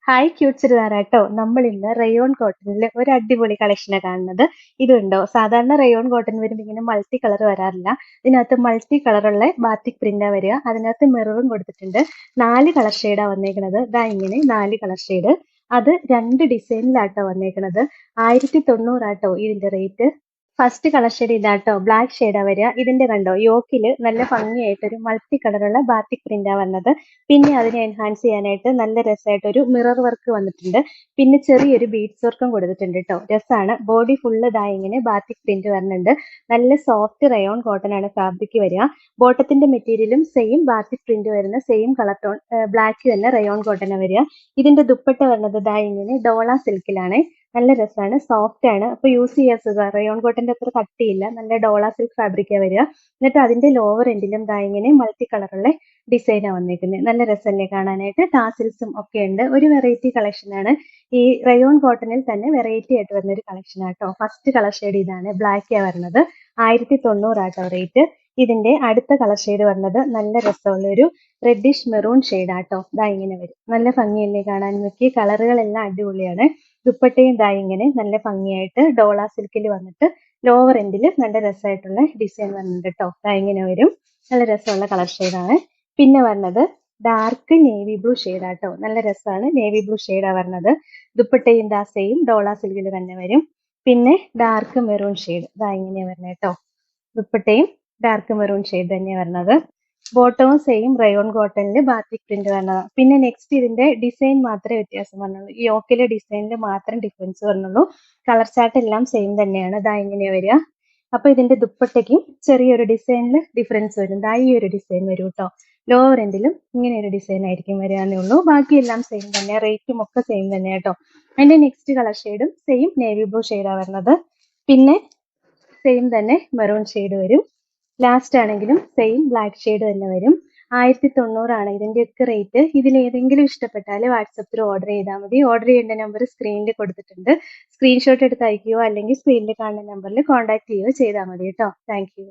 Hi ക്യൂട്ട്സിലാരാട്ടോ നമ്മൾ ഇന്ന് rayon കോട്ടണിൽ ഒരു അടിപൊളി കളക്ഷനാണ് കാണുന്നത്. ഇതുണ്ടോ, സാധാരണ റയോൺ കോട്ടൺ വരുമ്പോൾ ഇങ്ങനെ മൾട്ടി കളർ വരാറില്ല. ഇതിനകത്ത് മൾട്ടി കളറുള്ള ബാത്തിക് പ്രിന്റാ വരിക. അതിനകത്ത് മിററും കൊടുത്തിട്ടുണ്ട്. 4 കളർ ഷെയ്ഡാ വന്നേക്കുന്നത്. ഇതാ ഇങ്ങനെ 4 കളർ ഷെയ്ഡ്. അത് 2 ഡിസൈനിലാട്ടോ വന്നേക്കുന്നത്. 1090 ആട്ടോ ഇതിന്റെ റേറ്റ്. ഫസ്റ്റ് കളർ ഷെയ്ഡ് ഇതാട്ടോ, ബ്ലാക്ക് ഷെയ്ഡാ വരിക. ഇതിന്റെ കണ്ടോ, യോക്കില് നല്ല ഭംഗിയായിട്ട് ഒരു മൾട്ടി കളറുള്ള ബാത്തിക് പ്രിന്റാ വന്നത്. പിന്നെ അതിനെ എൻഹാൻസ് ചെയ്യാനായിട്ട് നല്ല രസമായിട്ട് ഒരു മിറർ വർക്ക് വന്നിട്ടുണ്ട്. പിന്നെ ചെറിയൊരു ബീഡ്സ് വർക്കും കൊടുത്തിട്ടുണ്ട് കേട്ടോ. രസമാണ്. ബോഡി ഫുള്ള് ഇതായി ഇങ്ങനെ ബാത്തിക് പ്രിന്റ് വരുന്നുണ്ട്. നല്ല സോഫ്റ്റ് റയോൺ കോട്ടൺ ആണ് ഫാബ്രിക് വരിക. ബോട്ടത്തിന്റെ മെറ്റീരിയലും സെയിം ബാത്തിക് പ്രിന്റ് വരുന്ന സെയിം കളർ ടോൺ ബ്ലാക്ക് തന്നെ റയോൺ കോട്ടൺ വരിക. ഇതിന്റെ ദുപ്പട്ട വരുന്നത് ഇതായി ഇങ്ങനെ ഡോള സിൽക്കിലാണ്. നല്ല രസമാണ്, സോഫ്റ്റ് ആണ്. അപ്പൊ യൂസ് ചെയ്യാൻ സുഖം. റയോൺ കോട്ടന്റെ അത്ര കട്ടിയില്ല. നല്ല ഡോള സിൽക്ക് ഫാബ്രിക്കാ വരിക. എന്നിട്ട് അതിന്റെ ലോവർ എൻഡിലും ദാ ഇങ്ങനെ മൾട്ടി കളറുള്ള ഡിസൈനാ വന്നേക്കുന്നത്. നല്ല രസമല്ലേ കാണാനായിട്ട്. ടാസിൽസും ഒക്കെ ഉണ്ട്. ഒരു വെറൈറ്റി കളക്ഷൻ ആണ്. ഈ റയോൺ കോട്ടണിൽ തന്നെ വെറൈറ്റി ആയിട്ട് വരുന്ന ഒരു കളക്ഷൻ ആട്ടോ. ഫസ്റ്റ് കളർ ഷെയ്ഡ് ഇതാണ്, ബ്ലാക്ക് ആ വരുന്നത്. 1090 ആട്ടോ റേറ്റ്. ഇതിന്റെ അടുത്ത കളർ ഷെയ്ഡ് വരുന്നത് നല്ല രസമുള്ള ഒരു റെഡിഷ് മെറൂൺ ഷെയ്ഡ് ആട്ടോ. ദാ ഇങ്ങനെ വരും. നല്ല ഭംഗിയല്ലേ കാണാൻ. നോക്കി, കളറുകളെല്ലാം അടിപൊളിയാണ്. ദുപ്പട്ടയും ദാ ഇങ്ങനെ നല്ല ഭംഗിയായിട്ട് ഡോള സിൽക്കിൽ വന്നിട്ട് ലോവർ എൻഡിൽ നല്ല രസമായിട്ടുള്ള ഡിസൈൻ വരുന്നുണ്ട് കേട്ടോ. ദാ ഇങ്ങനെ വരും. നല്ല രസമുള്ള കളർ ഷെയ്ഡാണ്. പിന്നെ വരുന്നത് ഡാർക്ക് നേവി ബ്ലൂ ഷെയ്ഡാട്ടോ. നല്ല രസമാണ്. നേവി ബ്ലൂ ഷെയ്ഡാ വരുന്നത്. ദുപ്പട്ടയും ദാ സെയിം ഡോള സിൽക്കിൽ തന്നെ വരും. പിന്നെ ഡാർക്ക് മെറൂൺ ഷെയ്ഡ് ദാ ഇങ്ങനെയാ വരുന്നത് കേട്ടോ. ദുപ്പട്ടയും ഡാർക്ക് മെറൂൺ ഷെയ്ഡ് തന്നെയാണ് വരുന്നത്. ബോട്ടവും സെയിം റയോൺ കോട്ടണിൽ ബാത്തിക് പ്രിന്റ് വരുന്നതാണ്. പിന്നെ നെക്സ്റ്റ് ഇതിന്റെ ഡിസൈൻ മാത്രമേ വ്യത്യാസം വന്നുള്ളൂ. ഈ യോക്കിലെ ഡിസൈനിൽ മാത്രം ഡിഫറൻസ് വരുന്നുള്ളൂ. കളർ ചാർട്ട് എല്ലാം സെയിം തന്നെയാണ്. ദാ ഇങ്ങനെയാ വരിക. അപ്പൊ ഇതിന്റെ ദുപ്പട്ടയ്ക്കും ചെറിയൊരു ഡിസൈനിൽ ഡിഫറൻസ് വരും. ദാ ഈ ഒരു ഡിസൈൻ വരും കേട്ടോ. ലോവർ എൻഡിലും ഇങ്ങനെ ഒരു ഡിസൈൻ ആയിരിക്കും വരാന്നേ ഉള്ളൂ. ബാക്കിയെല്ലാം സെയിം തന്നെ. റേറ്റും ഒക്കെ സെയിം തന്നെ കേട്ടോ. അതിന്റെ നെക്സ്റ്റ് കളർ ഷെയ്ഡും സെയിം നേവി ബ്ലൂ ഷെയ്ഡാണ് വരുന്നത്. പിന്നെ സെയിം തന്നെ മെറൂൺ ഷെയ്ഡ് വരും. ലാസ്റ്റ് ആണെങ്കിലും സെയിം ബ്ലാക്ക് ഷെയ്ഡ് തന്നെ വരും. 1090 ആണ് ഇതിന്റെയൊക്കെ റേറ്റ്. ഇതിൽ ഏതെങ്കിലും ഇഷ്ടപ്പെട്ടാൽ വാട്സപ്പിൽ ഓർഡർ ചെയ്താൽ മതി. ഓർഡർ ചെയ്യേണ്ട നമ്പർ സ്ക്രീനിൽ കൊടുത്തിട്ടുണ്ട്. സ്ക്രീൻഷോട്ട് എടുത്ത് അയക്കുകയോ അല്ലെങ്കിൽ സ്ക്രീനിൽ കാണുന്ന നമ്പറിൽ കോൺടാക്ട് ചെയ്യുകയോ ചെയ്താൽ മതി കേട്ടോ. Thank you.